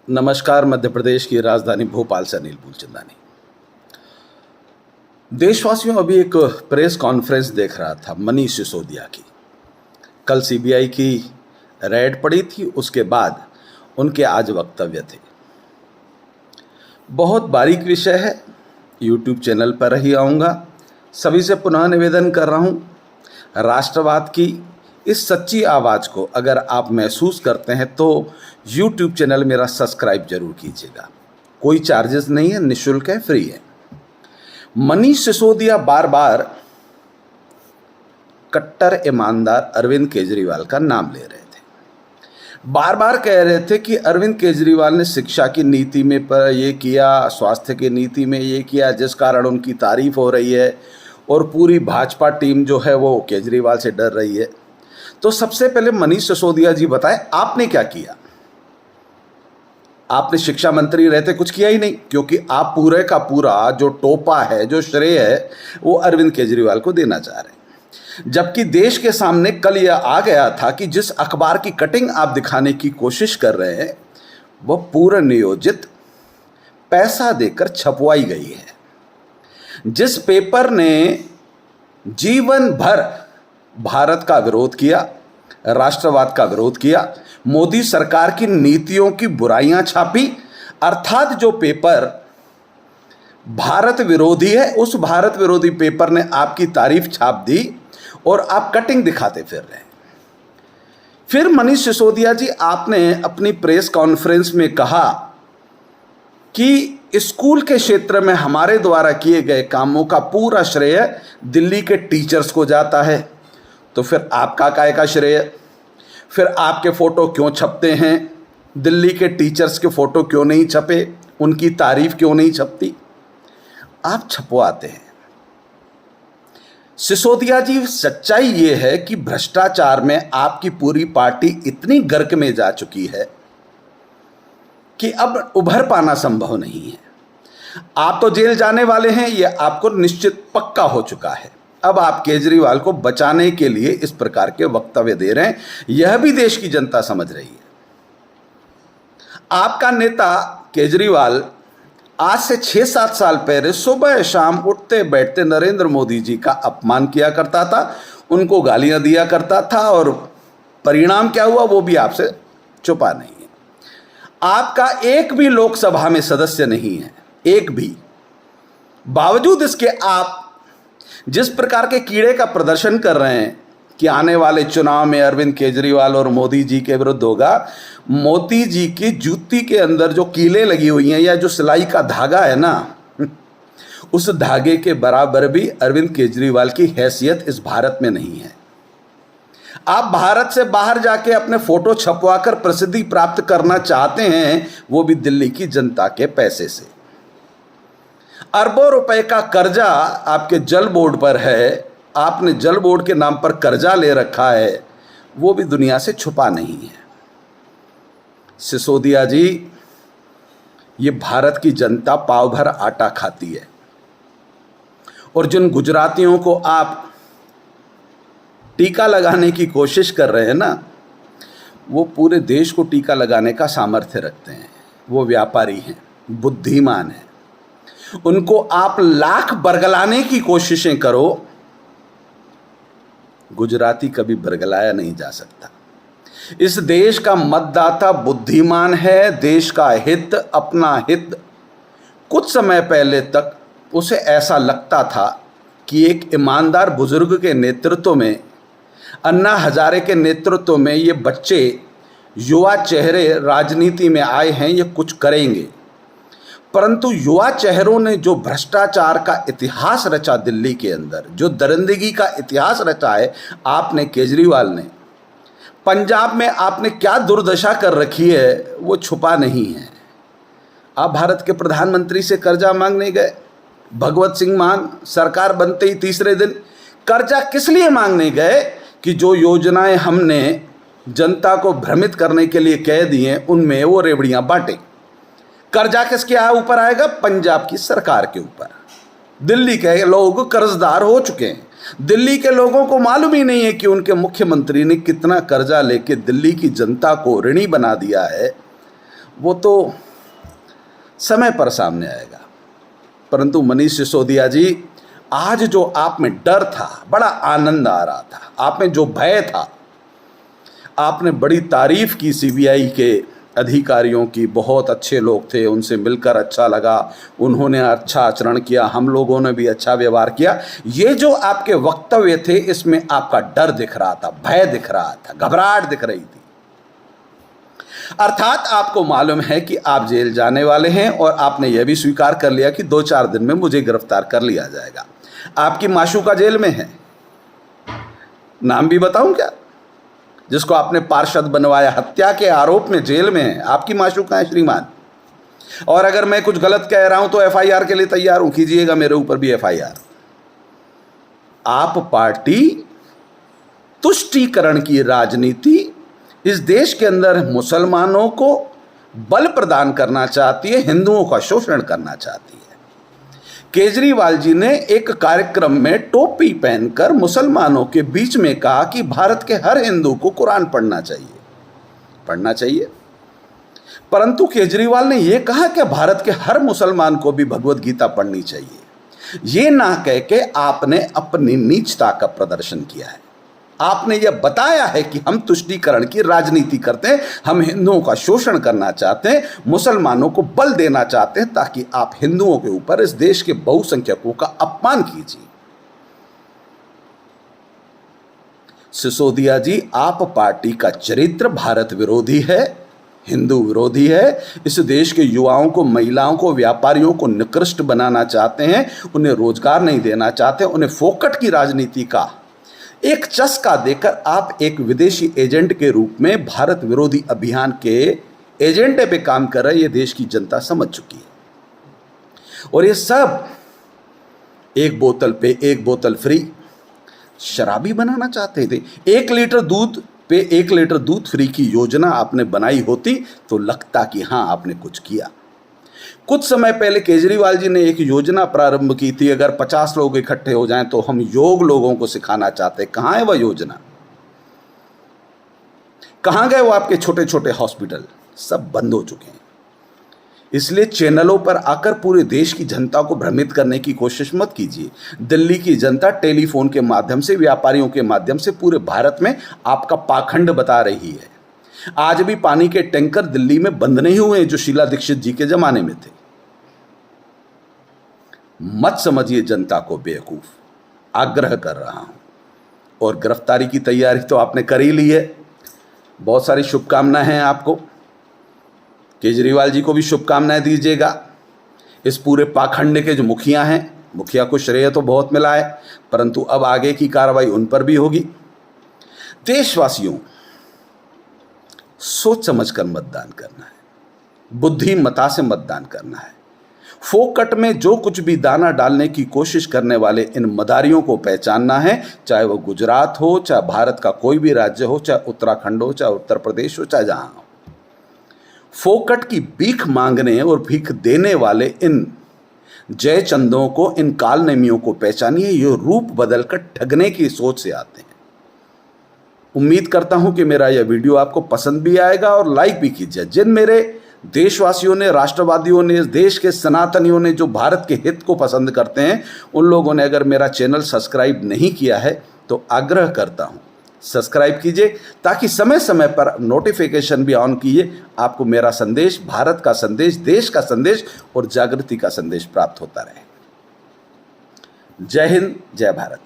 नमस्कार। मध्य प्रदेश की राजधानी भोपाल से अनिल मूलचंदानी। देशवासियों, अभी एक प्रेस कॉन्फ्रेंस देख रहा था मनीष सिसोदिया की। कल सीबीआई की रेड पड़ी थी, उसके बाद उनके आज वक्तव्य थे। बहुत बारीक विषय है, यूट्यूब चैनल पर ही आऊँगा। सभी से पुनः निवेदन कर रहा हूँ, राष्ट्रवाद की इस सच्ची आवाज़ को अगर आप महसूस करते हैं तो यूट्यूब चैनल मेरा सब्सक्राइब जरूर कीजिएगा। कोई चार्जेस नहीं है, निःशुल्क है, फ्री है। मनीष सिसोदिया बार बार कट्टर ईमानदार अरविंद केजरीवाल का नाम ले रहे थे। बार बार कह रहे थे कि अरविंद केजरीवाल ने शिक्षा की नीति में पर ये किया, स्वास्थ्य की नीति में ये किया, जिस कारण उनकी तारीफ हो रही है और पूरी भाजपा टीम जो है वो केजरीवाल से डर रही है। तो सबसे पहले मनीष सिसोदिया जी बताएं, आपने क्या किया? आपने शिक्षा मंत्री रहते कुछ किया ही नहीं, क्योंकि आप पूरे का पूरा जो टोपा है, जो श्रेय है, वो अरविंद केजरीवाल को देना चाह रहे हैं। जबकि देश के सामने कल यह आ गया था कि जिस अखबार की कटिंग आप दिखाने की कोशिश कर रहे हैं वह पूर्व नियोजित पैसा देकर छपवाई गई है। जिस पेपर ने जीवन भर भारत का विरोध किया, राष्ट्रवाद का विरोध किया, मोदी सरकार की नीतियों की बुराइयां छापी, अर्थात जो पेपर भारत विरोधी है, उस भारत विरोधी पेपर ने आपकी तारीफ छाप दी और आप कटिंग दिखाते फिर रहे। फिर मनीष सिसोदिया जी, आपने अपनी प्रेस कॉन्फ्रेंस में कहा कि स्कूल के क्षेत्र में हमारे द्वारा किए गए कामों का पूरा श्रेय दिल्ली के टीचर्स को जाता है। तो फिर आपका काय का श्रेय? फिर आपके फ़ोटो क्यों छपते हैं? दिल्ली के टीचर्स के फ़ोटो क्यों नहीं छपे? उनकी तारीफ क्यों नहीं छपती? आप छपवाते हैं। सिसोदिया जी, सच्चाई ये है कि भ्रष्टाचार में आपकी पूरी पार्टी इतनी गर्क में जा चुकी है कि अब उभर पाना संभव नहीं है। आप तो जेल जाने वाले हैं, यह आपको निश्चित पक्का हो चुका है। अब आप केजरीवाल को बचाने के लिए इस प्रकार के वक्तव्य दे रहे हैं, यह भी देश की जनता समझ रही है। आपका नेता केजरीवाल आज से 6-7 साल पहले सुबह शाम उठते बैठते नरेंद्र मोदी जी का अपमान किया करता था, उनको गालियां दिया करता था, और परिणाम क्या हुआ वो भी आपसे छुपा नहीं है। आपका एक भी लोकसभा में सदस्य नहीं है, एक भी। बावजूद इसके आप जिस प्रकार के कीड़े का प्रदर्शन कर रहे हैं कि आने वाले चुनाव में अरविंद केजरीवाल और मोदी जी के विरुद्ध होगा, मोदी जी की जूती के अंदर जो कीलें लगी हुई हैं या जो सिलाई का धागा है ना, उस धागे के बराबर भी अरविंद केजरीवाल की हैसियत इस भारत में नहीं है। आप भारत से बाहर जाके अपने फोटो छपवाकर प्रसिद्धि प्राप्त करना चाहते हैं, वो भी दिल्ली की जनता के पैसे से। अरबों रुपए का कर्जा आपके जल बोर्ड पर है, आपने जल बोर्ड के नाम पर कर्जा ले रखा है, वो भी दुनिया से छुपा नहीं है। सिसोदिया जी, ये भारत की जनता पाव भर आटा खाती है, और जिन गुजरातियों को आप टीका लगाने की कोशिश कर रहे हैं ना, वो पूरे देश को टीका लगाने का सामर्थ्य रखते हैं। वो व्यापारी हैं, बुद्धिमान हैं। उनको आप लाख बरगलाने की कोशिशें करो, गुजराती कभी बरगलाया नहीं जा सकता। इस देश का मतदाता बुद्धिमान है, देश का हित, अपना हित। कुछ समय पहले तक उसे ऐसा लगता था कि एक ईमानदार बुजुर्ग के नेतृत्व में, अन्ना हजारे के नेतृत्व में ये बच्चे, युवा चेहरे राजनीति में आए हैं, ये कुछ करेंगे। परंतु युवा चेहरों ने जो भ्रष्टाचार का इतिहास रचा दिल्ली के अंदर, जो दरिंदगी का इतिहास रचा है आपने, केजरीवाल ने, पंजाब में आपने क्या दुर्दशा कर रखी है, वो छुपा नहीं है। आप भारत के प्रधानमंत्री से कर्जा मांगने गए, भगवत सिंह मान सरकार बनते ही तीसरे दिन। कर्जा किस लिए मांगने गए? कि जो योजनाएं हमने जनता को भ्रमित करने के लिए कह दी हैं, उनमें वो रेवड़ियां बांटे। कर्जा किसके ऊपर आएगा? पंजाब की सरकार के ऊपर। दिल्ली के लोग कर्जदार हो चुके हैं। दिल्ली के लोगों को मालूम ही नहीं है कि उनके मुख्यमंत्री ने कितना कर्जा लेके दिल्ली की जनता को ऋणी बना दिया है। वो तो समय पर सामने आएगा। परंतु मनीष सिसोदिया जी, आज जो आप में डर था, बड़ा आनंद आ रहा था, आप में जो भय था, आपने बड़ी तारीफ की सीबीआई के अधिकारियों की, बहुत अच्छे लोग थे, उनसे मिलकर अच्छा लगा, उन्होंने अच्छा आचरण किया, हम लोगों ने भी अच्छा व्यवहार किया। ये जो आपके वक्तव्य थे, इसमें आपका डर दिख रहा था, भय दिख रहा था, घबराहट दिख रही थी। अर्थात आपको मालूम है कि आप जेल जाने वाले हैं और आपने यह भी स्वीकार कर लिया कि 2-4 दिन में मुझे गिरफ्तार कर लिया जाएगा। आपकी माशूका जेल में है, नाम भी बताऊं क्या, जिसको आपने पार्षद बनवाया, हत्या के आरोप में जेल में है, आपकी माशूका है श्रीमान। और अगर मैं कुछ गलत कह रहा हूं तो एफआईआर के लिए तैयार हूं, कीजिएगा मेरे ऊपर भी एफआईआर। आप पार्टी तुष्टीकरण की राजनीति इस देश के अंदर मुसलमानों को बल प्रदान करना चाहती है, हिंदुओं का शोषण करना चाहती है। केजरीवाल जी ने एक कार्यक्रम में टोपी पहनकर मुसलमानों के बीच में कहा कि भारत के हर हिंदू को कुरान पढ़ना चाहिए। परंतु केजरीवाल ने यह कहा कि भारत के हर मुसलमान को भी भगवत गीता पढ़नी चाहिए। ये ना कह के आपने अपनी नीचता का प्रदर्शन किया है। आपने यह बताया है कि हम तुष्टीकरण की राजनीति करते हैं, हम हिंदुओं का शोषण करना चाहते हैं, मुसलमानों को बल देना चाहते हैं, ताकि आप हिंदुओं के ऊपर, इस देश के बहुसंख्यकों का अपमान कीजिए। सिसोदिया जी, आप पार्टी का चरित्र भारत विरोधी है, हिंदू विरोधी है। इस देश के युवाओं को, महिलाओं को, व्यापारियों को निकृष्ट बनाना चाहते हैं, उन्हें रोजगार नहीं देना चाहते, उन्हें फोकट की राजनीति का एक चस्का देकर आप एक विदेशी एजेंट के रूप में भारत विरोधी अभियान के एजेंडे पे काम कर रहे, ये देश की जनता समझ चुकी है। और ये सब एक बोतल पे एक बोतल फ्री शराबी बनाना चाहते थे। 1 लीटर दूध पे 1 लीटर दूध फ्री की योजना आपने बनाई होती तो लगता कि हाँ, आपने कुछ किया। कुछ समय पहले केजरीवाल जी ने एक योजना प्रारंभ की थी, अगर 50 लोग इकट्ठे हो जाएं तो हम योग लोगों को सिखाना चाहते हैं। कहां है वह योजना? कहां गए वो आपके छोटे छोटे हॉस्पिटल? सब बंद हो चुके हैं। इसलिए चैनलों पर आकर पूरे देश की जनता को भ्रमित करने की कोशिश मत कीजिए। दिल्ली की जनता टेलीफोन के माध्यम से, व्यापारियों के माध्यम से पूरे भारत में आपका पाखंड बता रही है। आज भी पानी के टैंकर दिल्ली में बंद नहीं हुए जो शीला दीक्षित जी के जमाने में थे। मत समझिए जनता को बेवकूफ, आग्रह कर रहा हूं। और गिरफ्तारी की तैयारी तो आपने कर ही ली है, बहुत सारी शुभकामनाएं हैं आपको। केजरीवाल जी को भी शुभकामनाएं दीजिएगा। इस पूरे पाखंड के जो मुखिया हैं, मुखिया को श्रेय तो बहुत मिला है, परंतु अब आगे की कार्रवाई उन पर भी होगी। देशवासियों, सोच समझकर मतदान करना है, बुद्धिमता से मतदान करना है। फोकट में जो कुछ भी दाना डालने की कोशिश करने वाले इन मदारियों को पहचानना है, चाहे वो गुजरात हो, चाहे भारत का कोई भी राज्य हो, चाहे उत्तराखंड हो, चाहे उत्तर प्रदेश हो, चाहे जहां हो। फोकट की भीख मांगने और भीख देने वाले इन जयचंदों को, इन कालनेमियों को पहचानिए। ये रूप बदलकर ठगने की सोच से आते हैं। उम्मीद करता हूं कि मेरा यह वीडियो आपको पसंद भी आएगा और लाइक भी कीजिए। जिन मेरे देशवासियों ने, राष्ट्रवादियों ने, इस देश के सनातनियों ने, जो भारत के हित को पसंद करते हैं, उन लोगों ने अगर मेरा चैनल सब्सक्राइब नहीं किया है तो आग्रह करता हूं सब्सक्राइब कीजिए, ताकि समय समय पर नोटिफिकेशन भी ऑन कीजिए। आपको मेरा संदेश, भारत का संदेश, देश का संदेश और जागृति का संदेश प्राप्त होता रहे। जय हिंद, जय भारत।